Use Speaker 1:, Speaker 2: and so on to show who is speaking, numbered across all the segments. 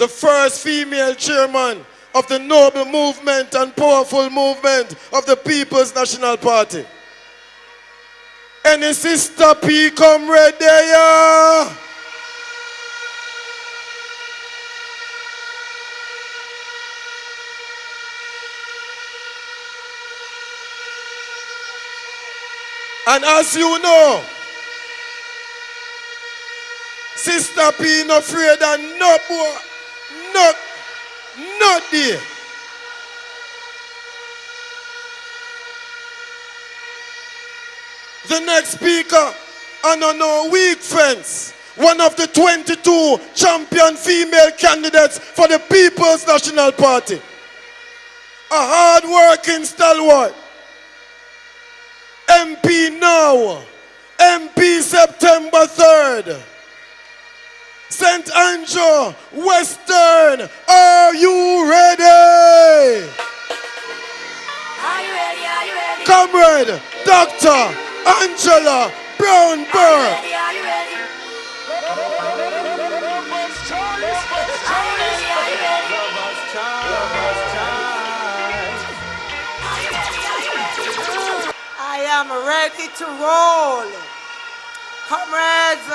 Speaker 1: the first female chairman of the noble movement and powerful movement of the People's National Party. Any sister P come right there? And as you know, Sister P not afraid of no boy, not there. The next speaker, and on our weak friends, one of the 22 champion female candidates for the People's National Party. A hard-working stalwart. MP now, MP September 3rd. St. Andrew, Western, are you ready?
Speaker 2: Are you ready? Are you ready?
Speaker 1: Comrade, Dr. Angela Brown-Burke.
Speaker 2: Are you ready? Are you ready?
Speaker 3: I am ready to roll. Comrades,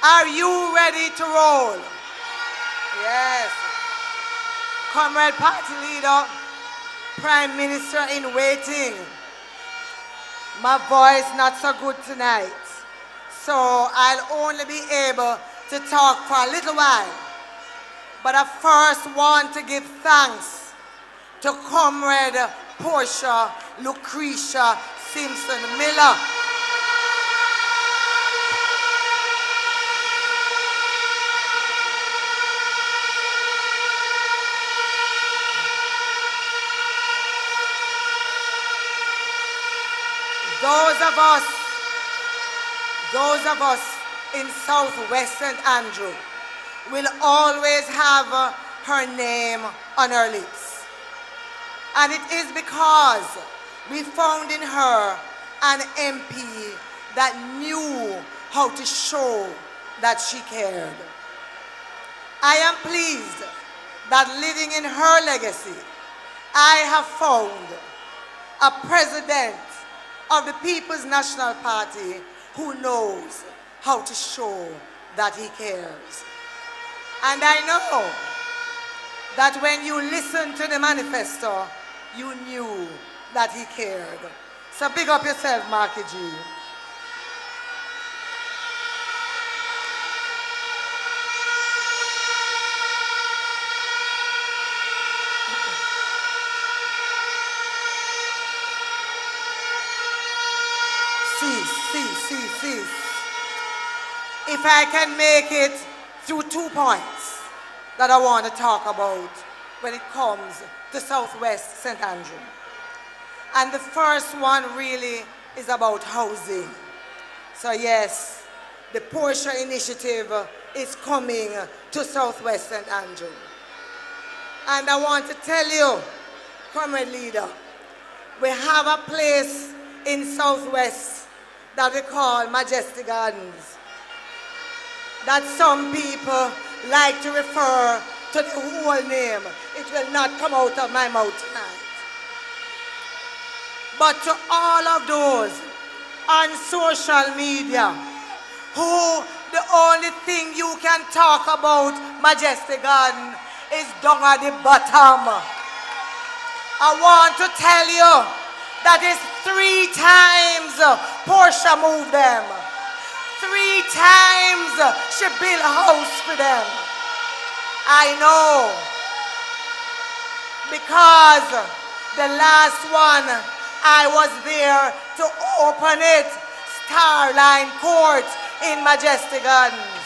Speaker 3: are you ready to roll? Yes. Comrade Party Leader, Prime Minister in waiting. My voice not so good tonight, so I'll only be able to talk for a little while. But I first want to give thanks to Comrade Portia Lucretia Simpson Miller. Those of us in Southwest St. Andrew will always have her name on our lips. And it is because we found in her an MP that knew how to show that she cared. I am pleased that living in her legacy, I have found a president of the People's National Party who knows how to show that he cares. And I know that when you listened to the manifesto, you knew that he cared. So big up yourself, Marky G. Cease. If I can make it through 2 points that I want to talk about when it comes to Southwest St. Andrew. And the first one really is about housing. So yes, the Portia initiative is coming to Southwest St. Andrew. And I want to tell you, Comrade Leader, we have a place in Southwest that we call Majestic Gardens, that some people like to refer to the whole name. It will not come out of my mouth tonight. But to all of those on social media who the only thing you can talk about Majestic Garden is down at the bottom, I want to tell you that is 3 times Portia moved them. 3 times she built a house for them. I know, because the last one I was there to open it, Starline Court in Majestic Gardens.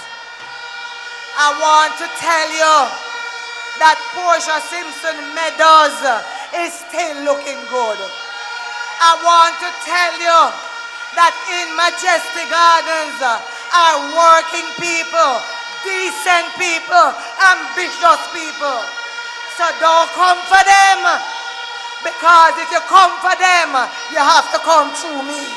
Speaker 3: I want to tell you that Portia Simpson Meadows is still looking good. I want to tell you that in Majestic Gardens are working people, decent people, ambitious people. So don't come for them, because if you come for them, you have to come through me.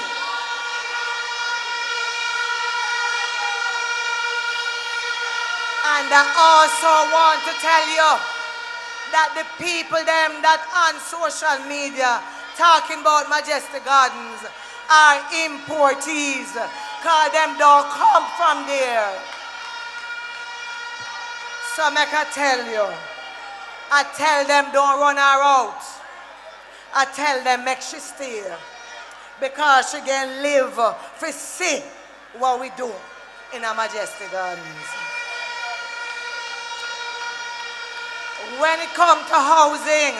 Speaker 3: And And I also want to tell you that the people them that on social media talking about Majestic Gardens are importees, cause them don't come from there. So make I tell you, I tell them don't run her out. I tell them make she stay, because she can live for see what we do in our Majestic Gardens. When it comes to housing,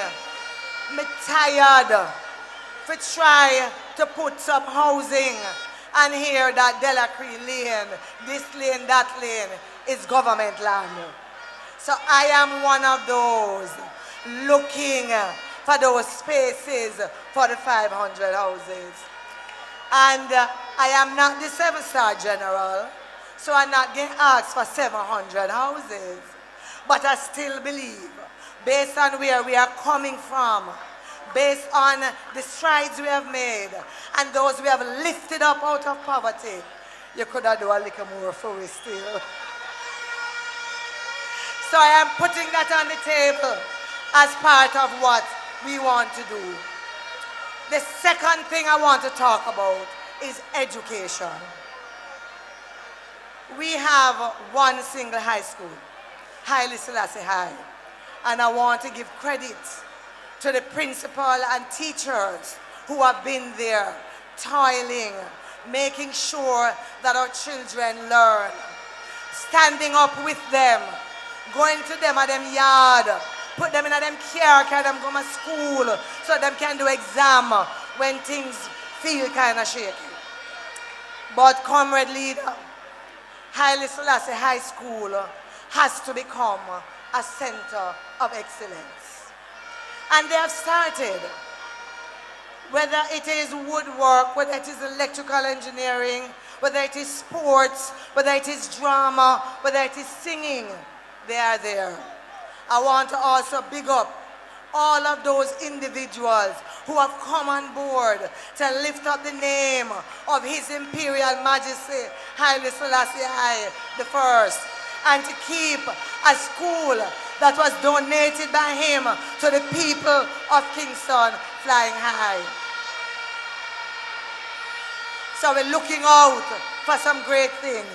Speaker 3: me tired to try to put some housing and hear that Delacree Lane, this lane, that lane is government land. So I am one of those looking for those spaces for the 500 houses. And I am not the 7-star general, so I'm not getting asked for 700 houses. But I still believe, based on where we are coming from, based on the strides we have made, and those we have lifted up out of poverty, you could have done a little more for us still. So I am putting that on the table as part of what we want to do. The second thing I want to talk about is education. We have one single high school, Haile Selassie High, and I want to give credit to the principal and teachers who have been there, toiling, making sure that our children learn, standing up with them, going to them at them yard, put them in a them care, carry them go to school so them can do exam when things feel kind of shaky. But comrade leader, Haile Selassie High School has to become a center of excellence. And they have started, whether it is woodwork, whether it is electrical engineering, whether it is sports, whether it is drama, whether it is singing, they are there. I want to also big up all of those individuals who have come on board to lift up the name of His Imperial Majesty Haile Selassie I I, and to keep a school that was donated by him to the people of Kingston flying high. So we're looking out for some great things.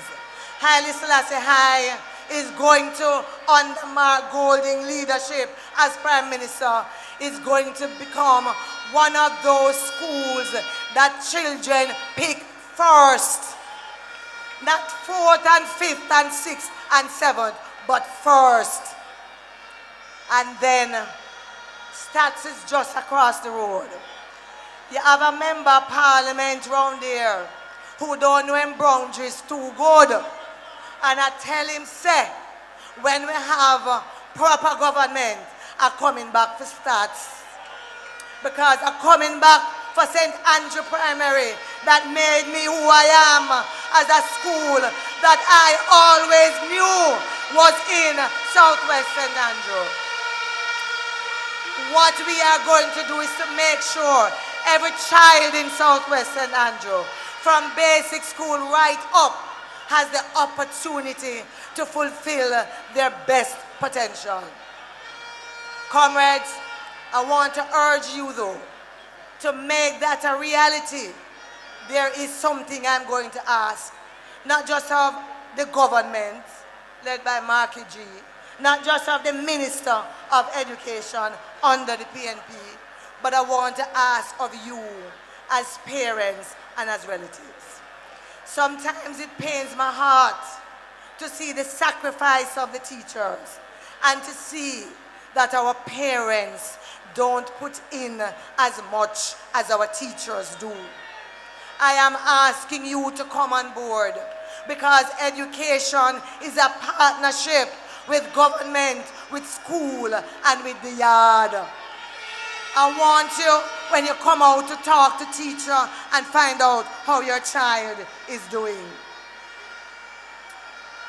Speaker 3: Haile Selassie I is going to, under Mark Golding leadership as Prime Minister, is going to become one of those schools that children pick first. Not 4th and 5th and 6th and 7th, but first. And then Stats is just across the road. You have a member of parliament round there who don't know him boundaries too good. And I tell him, say, when we have proper government, I'm coming back for Stats. Because I'm coming back for St. Andrew Primary that made me who I am as a school that I always knew was in Southwest St. Andrew. What we are going to do is to make sure every child in Southwest St. Andrew, from basic school right up, has the opportunity to fulfill their best potential. Comrades, I want to urge you though, to make that a reality. There is something I'm going to ask, not just of the government, led by Marky G, not just of the Minister of Education under the PNP, but I want to ask of you as parents and as relatives. Sometimes it pains my heart to see the sacrifice of the teachers and to see that our parents don't put in as much as our teachers do. I am asking you to come on board because education is a partnership with government, with school, and with the yard. I want you, when you come out, to talk to teacher and find out how your child is doing.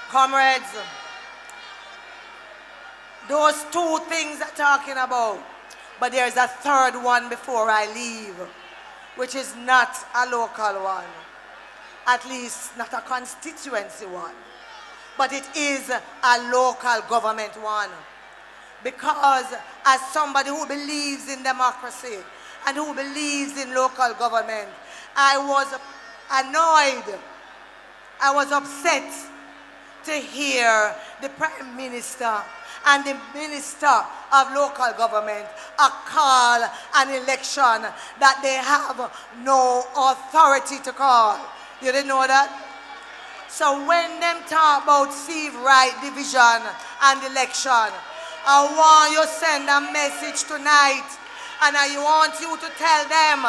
Speaker 3: Comrades, those two things I'm talking about, but there's a third one before I leave, which is not a local one, at least not a constituency one. but it is a local government one. Because as somebody who believes in democracy and who believes in local government, I was annoyed, I was upset to hear the Prime Minister and the Minister of Local Government call an election that they have no authority to call. You didn't know that? So when them talk about civil right division and election, I want you to send a message tonight, and I want you to tell them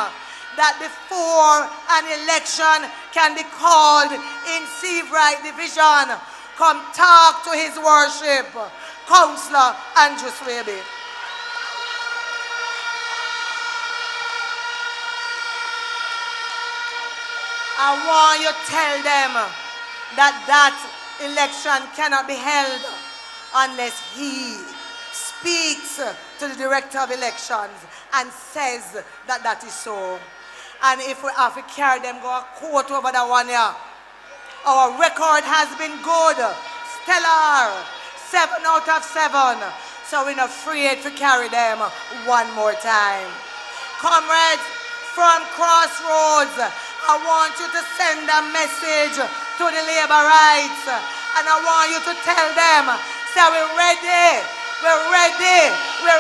Speaker 3: that before an election can be called in civil right division, come talk to his worship, Councillor Andrew Swaby. I want you to tell them that that election cannot be held unless he speaks to the Director of Elections and says that that is so. And if we have to carry them, go a court over that one here. Our record has been good, stellar, 7 out of 7. So we're not afraid to carry them one more time. Comrades from Crossroads, I want you to send a message to the labor rights. And I want you to tell them, say we're ready, we're ready, we're